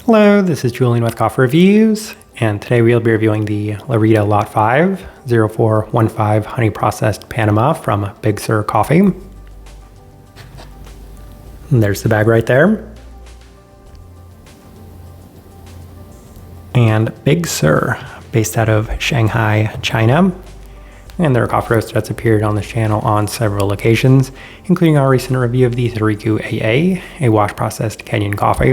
Hello, this is Julian with Coffee Reviews, and today we'll be reviewing the Lerida Lot 5 0415 Honey Processed Panama from Big Sur Coffee. And there's the bag right there. And Big Sur, based out of Shanghai, China. And they're a coffee roaster that's appeared on this channel on several occasions, including our recent review of the Tariku AA, a wash-processed Kenyan coffee.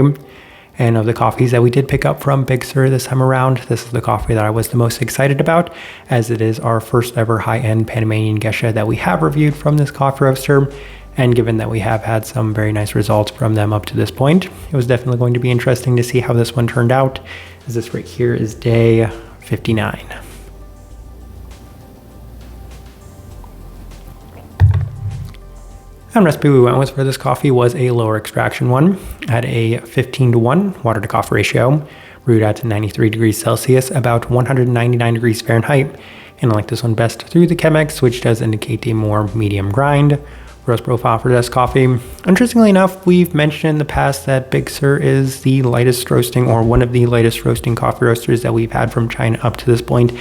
And of the coffees that we did pick up from Big Sur this time around, this is the coffee that I was the most excited about, as it is our first ever high-end Panamanian geisha that we have reviewed from this coffee roaster. And given that we have had some very nice results from them up to this point, it was definitely going to be interesting to see how this one turned out, as this right here is day 59. And recipe we went with for this coffee was a lower extraction one at a 15:1 water to coffee ratio, brewed at 93 degrees Celsius, about 199 degrees Fahrenheit. And I like this one best through the Chemex, which does indicate a more medium grind. Roast profile for this coffee. Interestingly enough, we've mentioned in the past that Big Sur is the lightest roasting, or one of the lightest roasting coffee roasters that we've had from China up to this point.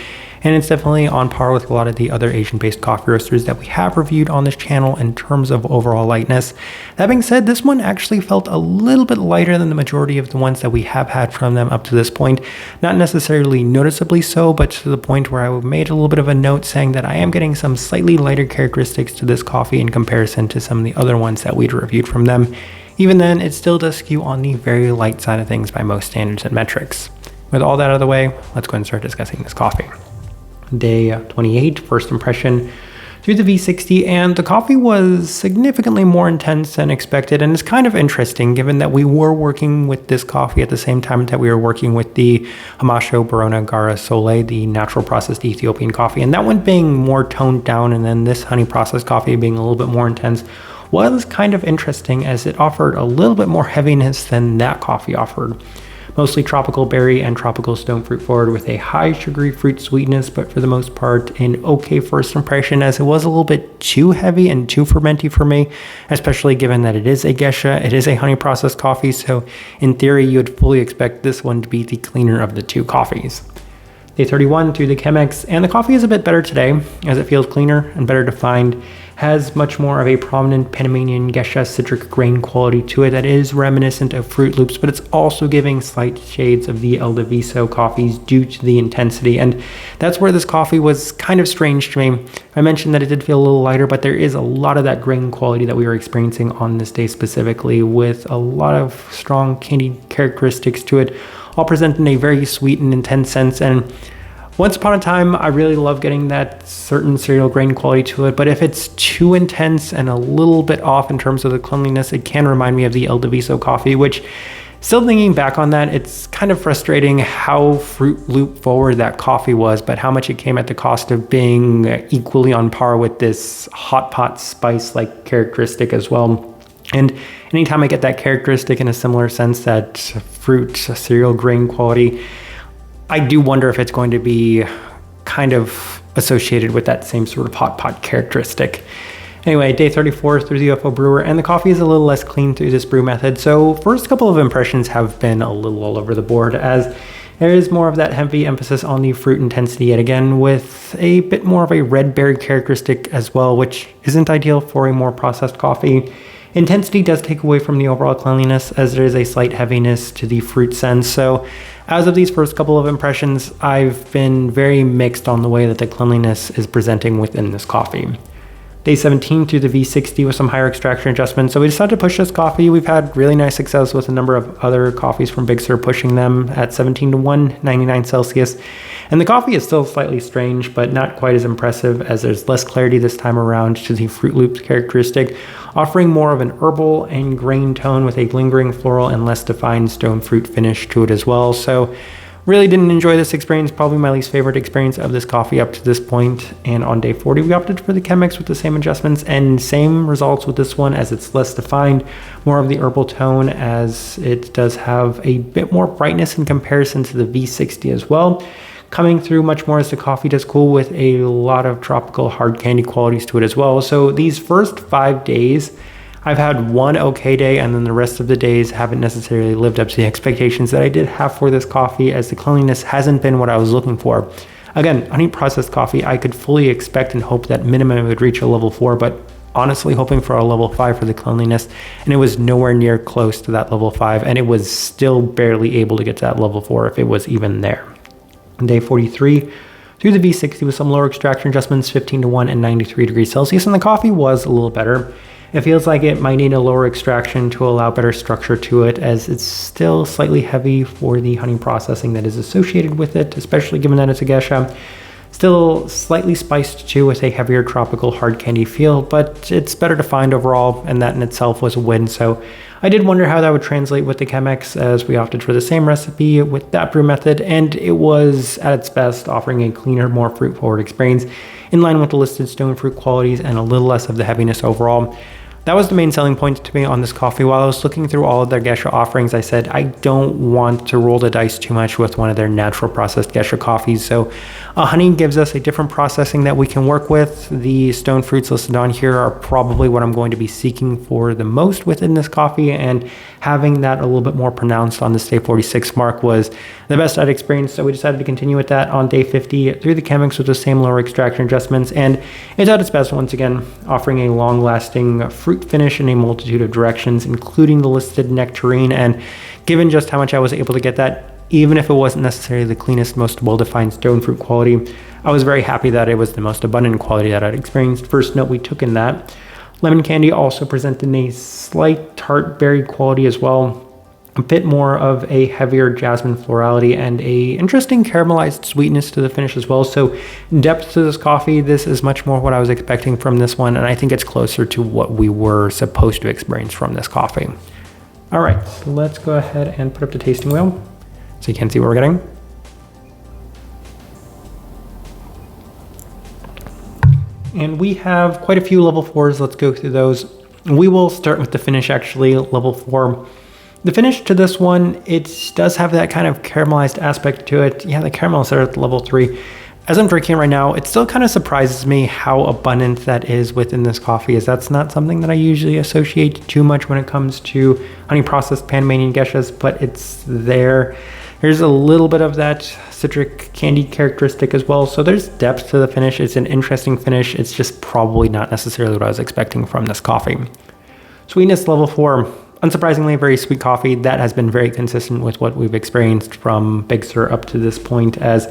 And it's definitely on par with a lot of the other Asian-based coffee roasters that we have reviewed on this channel in terms of overall lightness. That being said, this one actually felt a little bit lighter than the majority of the ones that we have had from them up to this point. Not necessarily noticeably so, but to the point where I made a little bit of a note saying that I am getting some slightly lighter characteristics to this coffee in comparison to some of the other ones that we'd reviewed from them. Even then, it still does skew on the very light side of things by most standards and metrics. With all that out of the way, let's go and start discussing this coffee. Day 28, first impression through the V60, and the coffee was significantly more intense than expected, and it's kind of interesting given that we were working with this coffee at the same time that we were working with the Hamasho Barona Gara Sole, the natural processed Ethiopian coffee, and that one being more toned down, and then this honey processed coffee being a little bit more intense was kind of interesting, as it offered a little bit more heaviness than that coffee offered. Mostly tropical berry and tropical stone fruit forward with a high sugary fruit sweetness, but for the most part an okay first impression, as it was a little bit too heavy and too fermenty for me, especially given that it is a geisha, it is a honey processed coffee, so in theory you would fully expect this one to be the cleaner of the two coffees. Day 31 through the Chemex, and the coffee is a bit better today, as it feels cleaner and better defined, has much more of a prominent Panamanian geisha citric grain quality to it that is reminiscent of Fruit Loops, but it's also giving slight shades of the El Diviso coffees due to the intensity, and that's where this coffee was kind of strange to me. I mentioned that it did feel a little lighter, but there is a lot of that grain quality that we were experiencing on this day specifically, with a lot of strong candy characteristics to it, all present in a very sweet and intense sense. And once upon a time, I really love getting that certain cereal grain quality to it, but if it's too intense and a little bit off in terms of the cleanliness, it can remind me of the El Diviso coffee, which, still thinking back on that, it's kind of frustrating how Fruit Loop forward that coffee was, but how much it came at the cost of being equally on par with this hot pot spice like characteristic as well. And anytime I get that characteristic in a similar sense, that fruit cereal grain quality, I do wonder if it's going to be kind of associated with that same sort of hot pot characteristic. Anyway, day 34 through the UFO brewer, and the coffee is a little less clean through this brew method. So first couple of impressions have been a little all over the board, as there is more of that heavy emphasis on the fruit intensity yet again, with a bit more of a red berry characteristic as well, which isn't ideal for a more processed coffee. Intensity does take away from the overall cleanliness, as there is a slight heaviness to the fruit sense. So as of these first couple of impressions, I've been very mixed on the way that the cleanliness is presenting within this coffee. Day 17 through the V60 with some higher extraction adjustments. So we decided to push this coffee. We've had really nice success with a number of other coffees from Big Sur pushing them at 17:1, 99 Celsius. And the coffee is still slightly strange, but not quite as impressive, as there's less clarity this time around to the Fruit Loops characteristic, offering more of an herbal and grain tone with a lingering floral and less defined stone fruit finish to it as well. So really didn't enjoy this experience, probably my least favorite experience of this coffee up to this point. And on day 40, we opted for the Chemex with the same adjustments and same results with this one, as it's less defined, more of the herbal tone, as it does have a bit more brightness in comparison to the V60 as well. Coming through much more as the coffee does cool, with a lot of tropical hard candy qualities to it as well. So these first 5 days, I've had one okay day, and then the rest of the days haven't necessarily lived up to the expectations that I did have for this coffee, as the cleanliness hasn't been what I was looking for. Again, honey processed coffee, I could fully expect and hope that minimum it would reach a level 4, but honestly hoping for a level 5 for the cleanliness, and it was nowhere near close to that level 5, and it was still barely able to get to that level 4 if it was even there. On day 43, through the V60 with some lower extraction adjustments, 15-1 and 93 degrees Celsius, and the coffee was a little better. It feels like it might need a lower extraction to allow better structure to it, as it's still slightly heavy for the honey processing that is associated with it, especially given that it's a geisha. Still slightly spiced too, with a heavier tropical hard candy feel, but it's better defined overall, and that in itself was a win. So I did wonder how that would translate with the Chemex, as we opted for the same recipe with that brew method, and it was at its best, offering a cleaner, more fruit forward experience in line with the listed stone fruit qualities and a little less of the heaviness overall. That was the main selling point to me on this coffee. While I was looking through all of their geisha offerings, I said I don't want to roll the dice too much with one of their natural processed geisha coffees. So honey gives us a different processing that we can work with. The stone fruits listed on here are probably what I'm going to be seeking for the most within this coffee, and having that a little bit more pronounced on this day 46 mark was the best I'd experienced. So we decided to continue with that on day 50 through the Chemex with the same lower extraction adjustments, and it's at its best once again, offering a long-lasting fruit finish in a multitude of directions, including the listed nectarine. And given just how much I was able to get that, even if it wasn't necessarily the cleanest, most well-defined stone fruit quality, I was very happy that it was the most abundant quality that I'd experienced. First note we took in that. Lemon candy also presented a slight tart berry quality as well, a bit more of a heavier jasmine florality, and a interesting caramelized sweetness to the finish as well. So depth to this coffee, this is much more what I was expecting from this one, and I think it's closer to what we were supposed to experience from this coffee. All right, so let's go ahead and put up the tasting wheel so you can see what we're getting. And we have quite a few level 4s. Let's go through those. We will start with the finish, actually, level 4. The finish to this one, it does have that kind of caramelized aspect to it. Yeah, the caramel is there at level 3. As I'm drinking right now, it still kind of surprises me how abundant that is within this coffee, as that's not something that I usually associate too much when it comes to honey processed Panamanian geishas, but it's there. There's a little bit of that citric candy characteristic as well, so there's depth to the finish. It's an interesting finish. It's just probably not necessarily what I was expecting from this coffee. Sweetness level 4. Unsurprisingly, a very sweet coffee that has been very consistent with what we've experienced from Big Sur up to this point, as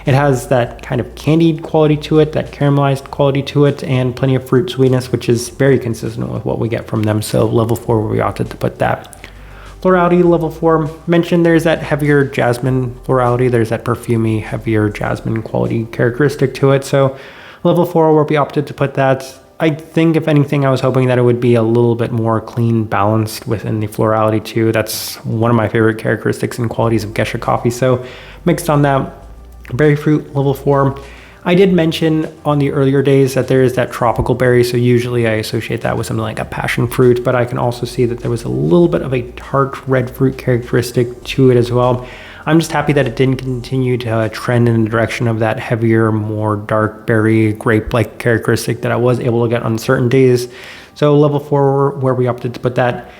it has that kind of candied quality to it, that caramelized quality to it, and plenty of fruit sweetness, which is very consistent with what we get from them. So level 4, where we opted to put that. Florality level 4, mentioned there's that heavier jasmine florality, there's that perfumey, heavier jasmine quality characteristic to it. So level 4, where we opted to put that. I think, if anything, I was hoping that it would be a little bit more clean, balanced within the florality too. That's one of my favorite characteristics and qualities of geisha coffee. So mixed on that. Berry fruit level 4. I did mention on the earlier days that there is that tropical berry, so usually I associate that with something like a passion fruit, but I can also see that there was a little bit of a tart red fruit characteristic to it as well. I'm just happy that it didn't continue to trend in the direction of that heavier, more dark berry, grape-like characteristic that I was able to get on certain days. So level 4, where we opted to put that.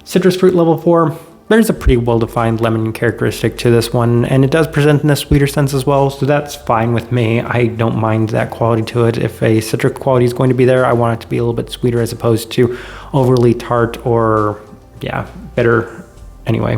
Citrus fruit level 4. There's a pretty well-defined lemon characteristic to this one, and it does present in a sweeter sense as well, so that's fine with me. I don't mind that quality to it. If a citric quality is going to be there, I want it to be a little bit sweeter as opposed to overly tart or, bitter. Anyway,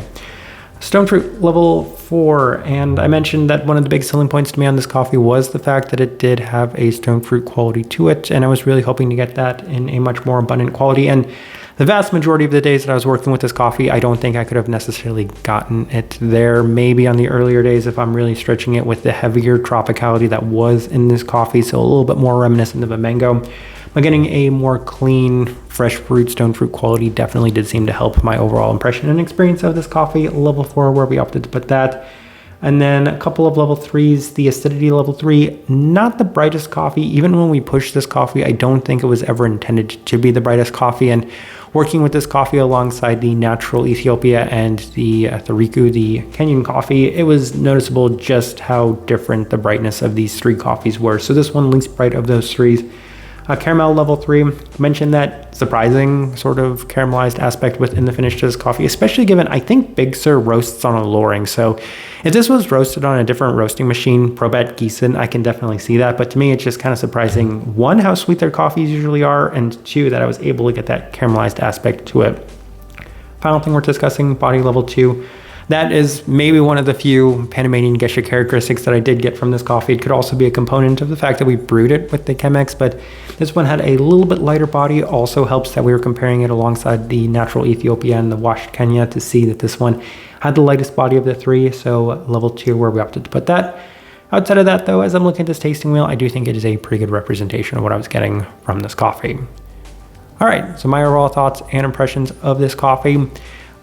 stone fruit level 4, and I mentioned that one of the big selling points to me on this coffee was the fact that it did have a stone fruit quality to it, and I was really hoping to get that in a much more abundant quality. And the vast majority of the days that I was working with this coffee, I don't think I could have necessarily gotten it there. Maybe on the earlier days if I'm really stretching it with the heavier tropicality that was in this coffee, so a little bit more reminiscent of a mango. But getting a more clean, fresh fruit, stone fruit quality definitely did seem to help my overall impression and experience of this coffee. Level 4, where we opted to put that. And then a couple of level 3s, the acidity level 3, not the brightest coffee. Even when we pushed this coffee, I don't think it was ever intended to be the brightest coffee. And working with this coffee alongside the natural Ethiopia and the Thariku, the Kenyan coffee, it was noticeable just how different the brightness of these 3 coffees were. So this one, least bright of those 3s. Caramel level 3, mentioned that surprising sort of caramelized aspect within the finish to this coffee, especially given I think Big Sur roasts on a lowering. So if this was roasted on a different roasting machine, Probet, Gießen, I can definitely see that. But to me, it's just kind of surprising, one, how sweet their coffees usually are, and two, that I was able to get that caramelized aspect to it. Final thing we're discussing, body level 2. That is maybe one of the few Panamanian Gesha characteristics that I did get from this coffee. It could also be a component of the fact that we brewed it with the Chemex, but this one had a little bit lighter body. Also helps that we were comparing it alongside the natural Ethiopia and the washed Kenya to see that this one had the lightest body of the 3, so level 2 where we opted to put that. Outside of that though, as I'm looking at this tasting wheel, I do think it is a pretty good representation of what I was getting from this coffee. All right, so my overall thoughts and impressions of this coffee.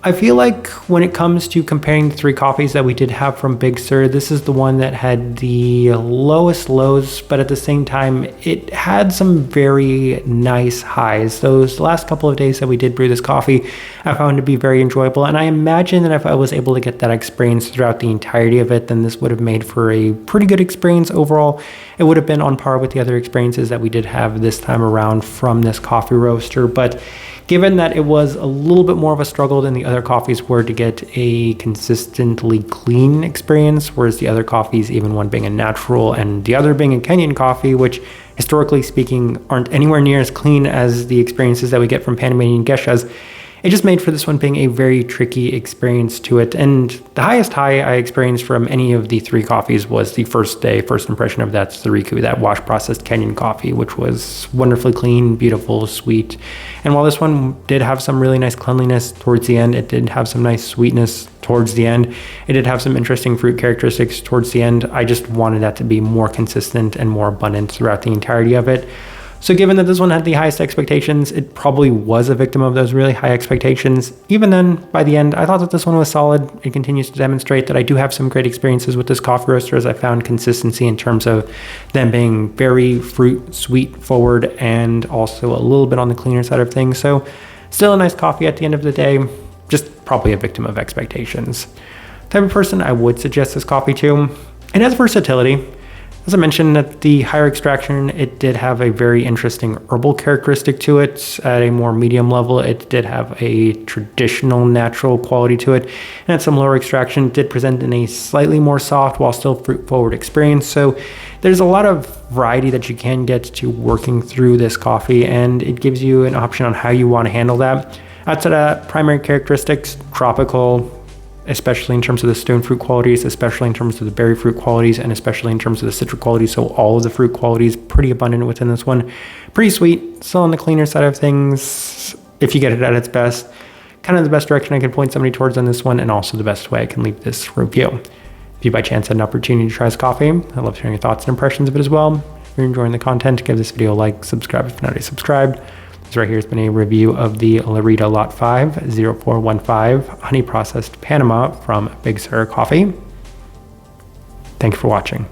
I feel like when it comes to comparing the 3 coffees that we did have from Big Sur, this is the one that had the lowest lows, but at the same time, it had some very nice highs. Those last couple of days that we did brew this coffee, I found to be very enjoyable. And I imagine that if I was able to get that experience throughout the entirety of it, then this would have made for a pretty good experience overall. It would have been on par with the other experiences that we did have this time around from this coffee roaster. But given that it was a little bit more of a struggle than the other coffees were to get a consistently clean experience, whereas the other coffees, even one being a natural and the other being a Kenyan coffee, which historically speaking aren't anywhere near as clean as the experiences that we get from Panamanian Geshas, it just made for this one being a very tricky experience to it. And the highest high I experienced from any of the 3 coffees was the first impression of that Sariku, that wash processed Kenyan coffee, which was wonderfully clean, beautiful, sweet. And while this one did have some really nice cleanliness towards the end, it did have some nice sweetness towards the end. It did have some interesting fruit characteristics towards the end. I just wanted that to be more consistent and more abundant throughout the entirety of it. So given that this one had the highest expectations, it probably was a victim of those really high expectations. Even then, by the end, I thought that this one was solid. It continues to demonstrate that I do have some great experiences with this coffee roaster, as I found consistency in terms of them being very fruit sweet forward and also a little bit on the cleaner side of things. So still a nice coffee at the end of the day, just probably a victim of expectations. Type of person I would suggest this coffee to. It has versatility. As I mentioned, at the higher extraction, it did have a very interesting herbal characteristic to it. At a more medium level, it did have a traditional natural quality to it. And at some lower extraction, it did present in a slightly more soft while still fruit-forward experience. So there's a lot of variety that you can get to working through this coffee, and it gives you an option on how you want to handle that. Outside of primary characteristics, tropical, especially in terms of the stone fruit qualities, especially in terms of the berry fruit qualities, and especially in terms of the citric qualities. So all of the fruit qualities pretty abundant within this one. Pretty sweet, still on the cleaner side of things if you get it at its best. Kind of the best direction I can point somebody towards on this one, and also the best way I can leave this review. If you by chance had an opportunity to try this coffee, I'd love hearing your thoughts and impressions of it as well. If you're enjoying the content, give this video a like, subscribe if you're not already subscribed. This right here has been a review of the Lerida Lot 5 0415 honey processed Panama from Big Sur Coffee. Thank you for watching.